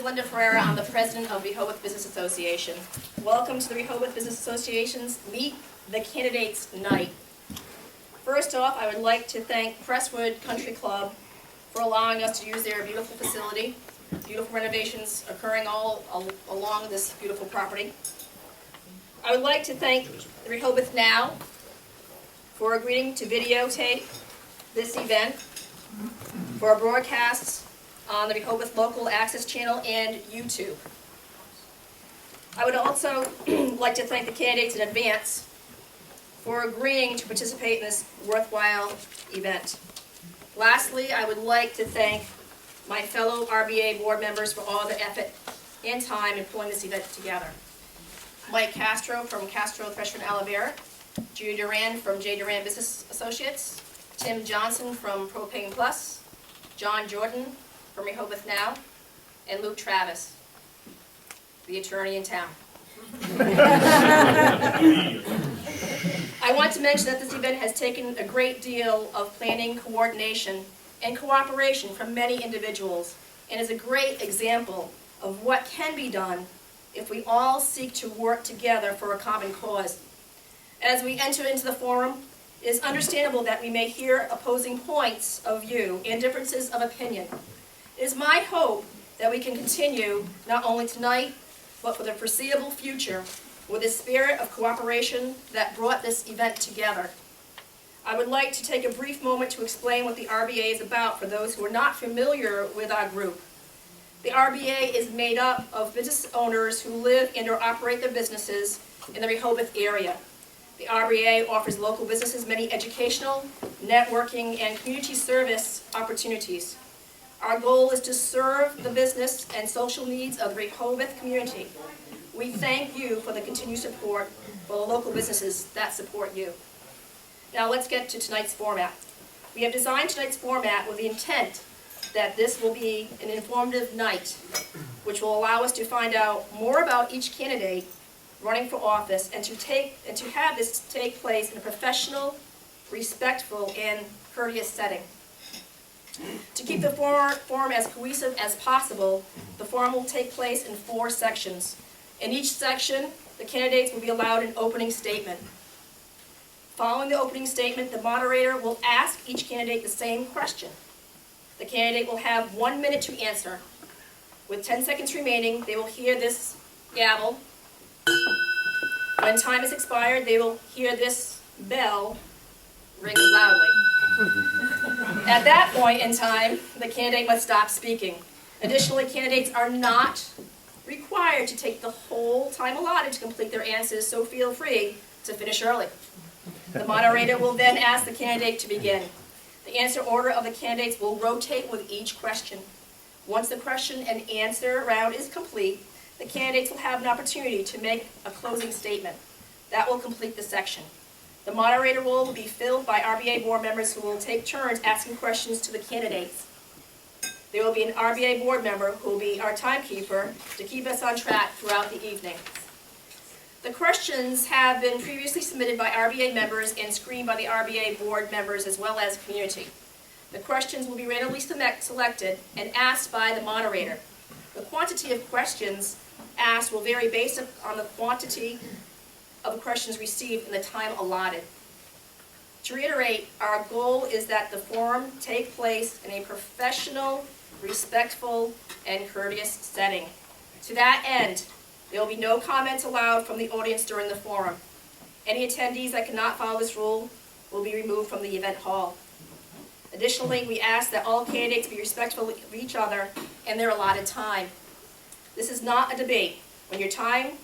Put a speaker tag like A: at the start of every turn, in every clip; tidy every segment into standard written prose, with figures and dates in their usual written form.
A: is Linda Ferreira. I'm the president of Rehoboth Business Association. Welcome to the Rehoboth Business Association's Meet the Candidates Night. First off, I would like to thank Crestwood Country Club for allowing us to use their beautiful facility. Beautiful renovations occurring all along this beautiful property. I would like to thank the Rehoboth Now for agreeing to videotape this event for broadcasts on the Rehoboth Local Access Channel and YouTube. I would also like to thank the candidates in advance for agreeing to participate in this worthwhile event. Lastly, I would like to thank my fellow RBA board members for all their effort and time in pulling this event together. Mike Castro from Castro Thresher Alavera, Judy Duran from J. Duran Business Associates, Tim Johnson from Propane Plus, John Jordan from Rehoboth Now, and Luke Travis, the attorney in town. I want to mention that this event has taken a great deal of planning, coordination, and cooperation from many individuals, and is a great example of what can be done if we all seek to work together for a common cause. As we enter into the forum, it is understandable that we may hear opposing points of view and differences of opinion. It is my hope that we can continue, not only tonight, but for the foreseeable future, with the spirit of cooperation that brought this event together. I would like to take a brief moment to explain what the RBA is about for those who are not familiar with our group. The RBA is made up of business owners who live and or operate their businesses in the Rehoboth area. The RBA offers local businesses many educational, networking, and community service opportunities. Our goal is to serve the business and social needs of the Rehoboth community. We thank you for the continued support for the local businesses that support you. Now let's get to tonight's format. We have designed tonight's format with the intent that this will be an informative night, which will allow us to find out more about each candidate running for office and to have this take place in a professional, respectful, and courteous setting. To keep the forum as cohesive as possible, the forum will take place in 4 sections. In each section, the candidates will be allowed an opening statement. Following the opening statement, the moderator will ask each candidate the same question. The candidate will have 1 minute to answer. With 10 seconds remaining, they will hear this gavel. When time is expired, they will hear this bell ring loudly. At that point in time, the candidate must stop speaking. Additionally, candidates are not required to take the whole time allotted to complete their answers, so feel free to finish early. The moderator will then ask the candidate to begin. The answer order of the candidates will rotate with each question. Once the question and answer round is complete, the candidates will have an opportunity to make a closing statement. That will complete the section. The moderator role will be filled by RBA board members who will take turns asking questions to the candidates. There will be an RBA board member who will be our timekeeper to keep us on track throughout the evening. The questions have been previously submitted by RBA members and screened by the RBA board members as well as community. The questions will be randomly selected and asked by the moderator. The quantity of questions asked will vary based on the quantity of the questions received in the time allotted. To reiterate, our goal is that the forum take place in a professional, respectful, and courteous setting. To that end, there will be no comments allowed from the audience during the forum. Any attendees that cannot follow this rule will be removed from the event hall. Additionally, we ask that all candidates be respectful of each other and their allotted time. This is not a debate. When your time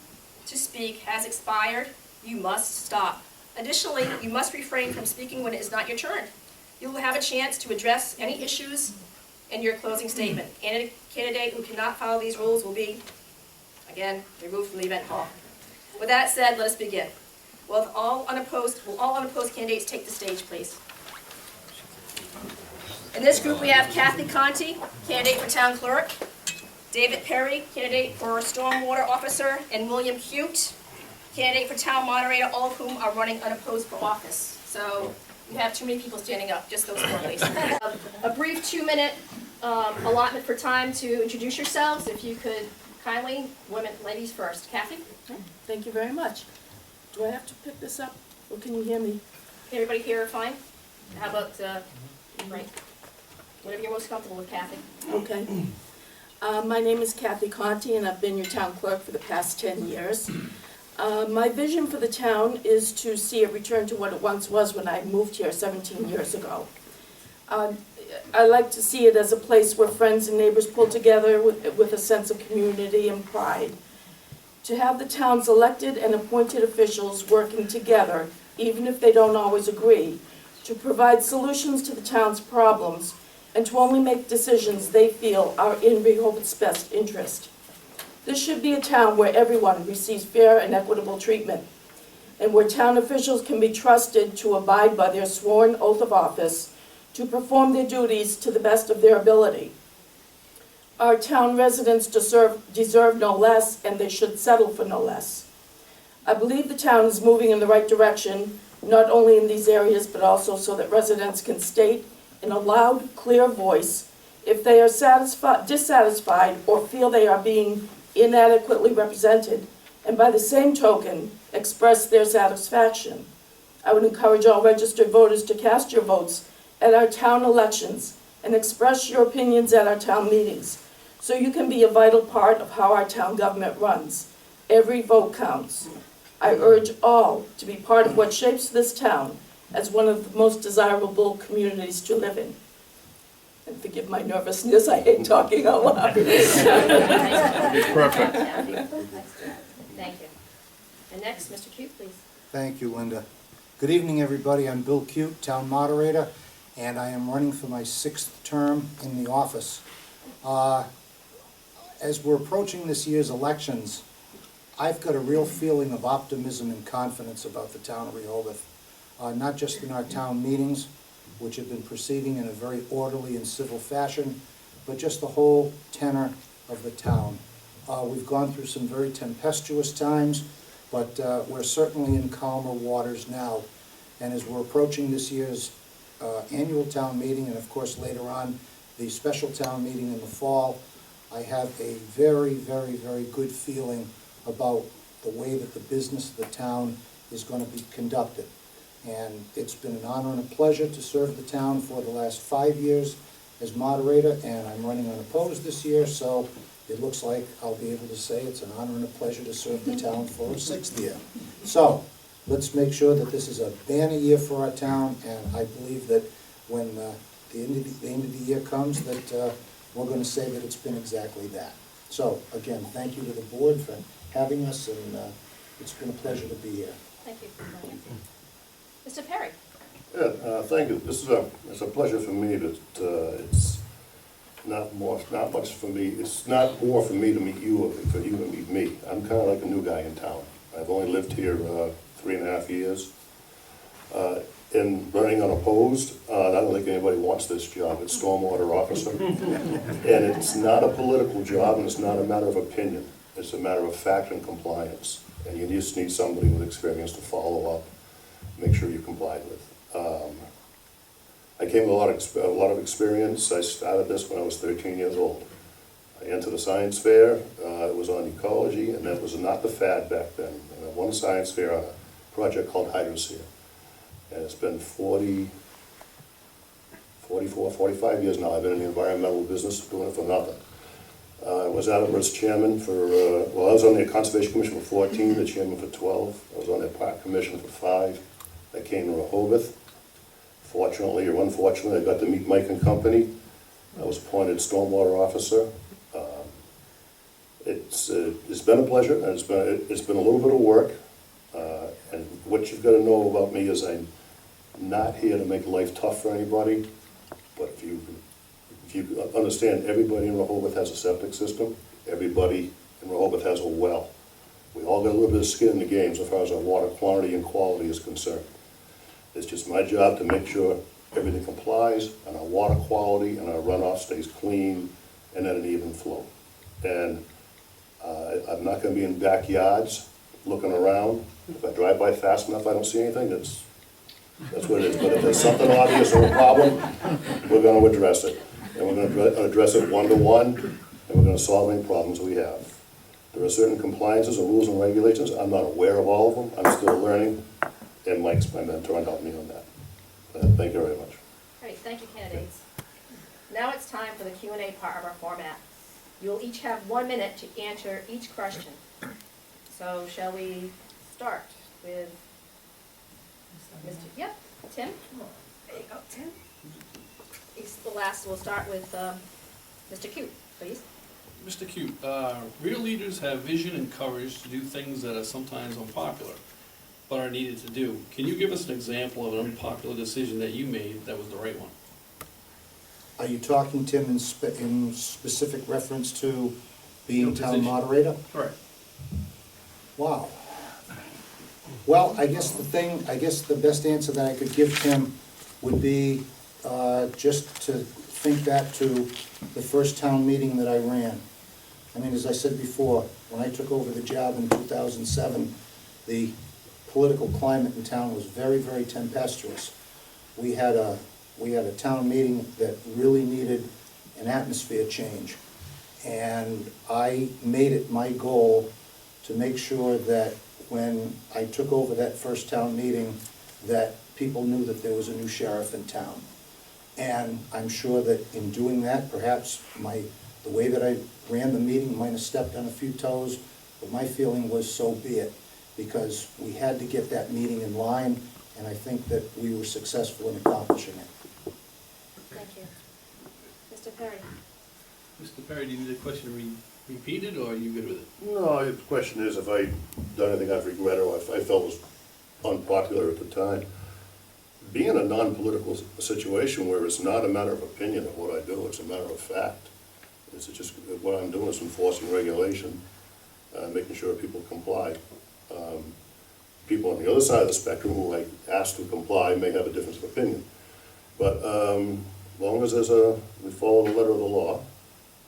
A: to speak has expired, you must stop. Additionally, you must refrain from speaking when it is not your turn. You will have a chance to address any issues in your closing statement. Any candidate who cannot follow these rules will be, again, removed from the event hall. With that said, let us begin. Will all unopposed candidates take the stage, please? In this group, we have Kathleen Conti, candidate for town clerk, David Perry, candidate for Stormwater Officer, and William Cute, candidate for Town Moderator, all of whom are running unopposed for office. So you have too many people standing up, just those four, please. A brief 2-minute allotment for time to introduce yourselves. If you could kindly, ladies first. Kathy?
B: Thank you very much. Do I have to pick this up, or can you hear me?
A: Everybody here fine? How about, right? Whatever you're most comfortable with, Kathy.
B: Okay. My name is Kathy Conti, and I've been your town clerk for the past 10 years. My vision for the town is to see it return to what it once was when I moved here 17 years ago. I like to see it as a place where friends and neighbors pull together with a sense of community and pride. To have the town's elected and appointed officials working together, even if they don't always agree, to provide solutions to the town's problems, and to only make decisions they feel are in Rehoboth's best interest. This should be a town where everyone receives fair and equitable treatment, and where town officials can be trusted to abide by their sworn oath of office, to perform their duties to the best of their ability. Our town residents deserve no less, and they should settle for no less. I believe the town is moving in the right direction, not only in these areas, but also so that residents can state in a loud, clear voice if they are dissatisfied or feel they are being inadequately represented, and by the same token, express their satisfaction. I would encourage all registered voters to cast your votes at our town elections and express your opinions at our town meetings, so you can be a vital part of how our town government runs. Every vote counts. I urge all to be part of what shapes this town as one of the most desirable communities to live in. And forgive my nervousness, I hate talking out loud.
C: Perfect.
A: Thank you. And next, Mr. Cute, please.
D: Thank you, Linda. Good evening, everybody. I'm Bill Cute, Town Moderator, and I am running for my 6th term in the office. As we're approaching this year's elections, I've got a real feeling of optimism and confidence about the town of Rehoboth, not just in our town meetings, which have been proceeding in a very orderly and civil fashion, but just the whole tenor of the town. We've gone through some very tempestuous times, but we're certainly in calmer waters now. And as we're approaching this year's annual town meeting, and of course later on the special town meeting in the fall, I have a very, very, very good feeling about the way that the business of the town is going to be conducted. And it's been an honor and a pleasure to serve the town for the last 5 years as moderator, and I'm running unopposed this year, so it looks like I'll be able to say it's an honor and a pleasure to serve the town for a 6th year. So let's make sure that this is a banner year for our town, and I believe that when the end of the year comes, that we're going to say that it's been exactly that. So again, thank you to the board for having us, and it's been a pleasure to be here.
A: Thank you. Mr. Perry.
C: Yeah, thank you. It's a pleasure for me that it's not much for me. It's not more for me to meet you or for you to meet me. I'm kind of like a new guy in town. I've only lived here 3.5 years. In running unopposed, I don't think anybody wants this job. It's Stormwater Officer. And it's not a political job, and it's not a matter of opinion. It's a matter of fact and compliance. And you just need somebody with experience to follow up, make sure you complied with. I came with a lot of experience. I started this when I was 13 years old. I entered a science fair. It was on ecology, and that was not the fad back then. And I won a science fair on a project called Hydrosphere. And it's been 44, 45 years now. I've been in the environmental business, doing it for nothing. I was Attleboro's chairman for, I was on the Conservation Commission for 14, the chairman for 12. I was on the Park Commission for 5. I came to Rehoboth. Fortunately or unfortunately, I got to meet Mike and company. I was appointed Stormwater Officer. It's been a pleasure, and it's been a little bit of work. And what you've got to know about me is I'm not here to make life tough for anybody, but if you understand, everybody in Rehoboth has a septic system. Everybody in Rehoboth has a well. We all got a little bit of skin in the game as far as our water quantity and quality is concerned. It's just my job to make sure everything complies, and our water quality and our runoff stays clean and at an even flow. And I'm not going to be in backyards looking around. If I drive by fast enough, I don't see anything, that's what it is. But if there's something obvious or a problem, we're going to address it. and we're gonna address it one-to-one, and we're gonna solve any problems we have. There are certain compliances and rules and regulations, I'm not aware of all of them, I'm still learning, and Mike's my mentor and helped me on that. Thank you very much.
A: Great, thank you, candidates. Now it's time for the Q&A part of our format. You will each have 1 minute to answer each question. So shall we start with Mr. Yep, Tim? There you go, Tim. He's the last, we'll start with Mr. Cute, please.
E: Mr. Cute, real leaders have vision and courage to do things that are sometimes unpopular, but are needed to do. Can you give us an example of an unpopular decision that you made that was the right one?
D: Are you talking, Tim, in specific reference to being
E: Your
D: town
E: position.
D: moderator?
E: Correct.
D: Wow. Well, I guess the best answer that I could give Tim would be just to think back to the first town meeting that I ran. I mean, as I said before, when I took over the job in 2007, the political climate in town was very, very tempestuous. We had a town meeting that really needed an atmosphere change. And I made it my goal to make sure that when I took over that first town meeting, that people knew that there was a new sheriff in town. And I'm sure that in doing that, perhaps the way that I ran the meeting might have stepped on a few toes, but my feeling was so be it, because we had to get that meeting in line, and I think that we were successful in accomplishing it.
A: Thank you. Mr. Perry?
E: Mr. Perry, do you need the question repeated, or are you good with it?
C: No, the question is if I've done anything I've regretted or if I felt was unpopular at the time. Being in a non-political situation where it's not a matter of opinion of what I do, it's a matter of fact. It's just, what I'm doing is enforcing regulation, making sure people comply. People on the other side of the spectrum who I ask to comply may have a difference of opinion. But as long as we follow the letter of the law,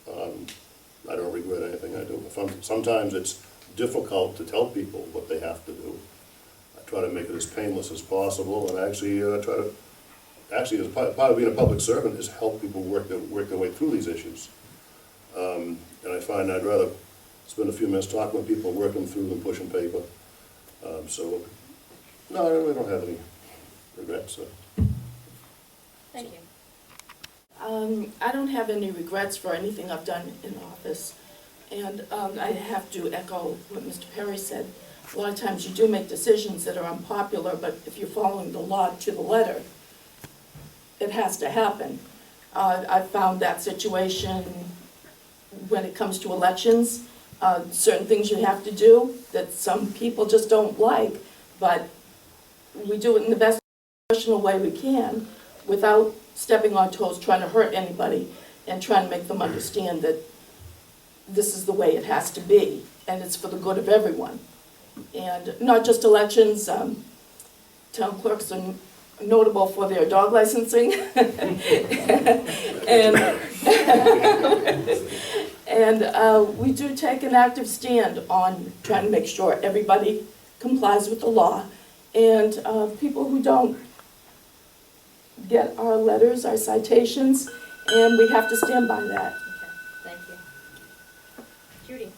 C: I don't regret anything I do. Sometimes it's difficult to tell people what they have to do. I try to make it as painless as possible, and actually as part of being a public servant is help people work their way through these issues. And I find I'd rather spend a few minutes talking with people, working through them, pushing paper. So, no, I really don't have any regrets. So.
A: Thank you.
B: I don't have any regrets for anything I've done in office. And I have to echo what Mr. Perry said. A lot of times you do make decisions that are unpopular, but if you're following the law to the letter, it has to happen. I've found that situation when it comes to elections, certain things you have to do that some people just don't like, but we do it in the best professional way we can without stepping on toes, trying to hurt anybody, and trying to make them understand that this is the way it has to be, and it's for the good of everyone. And not just elections, town clerks are notable for their dog licensing. And we do take an active stand on trying to make sure everybody complies with the law. And people who don't get our letters, our citations, and we have to stand by that.
A: Okay, thank you. Judy?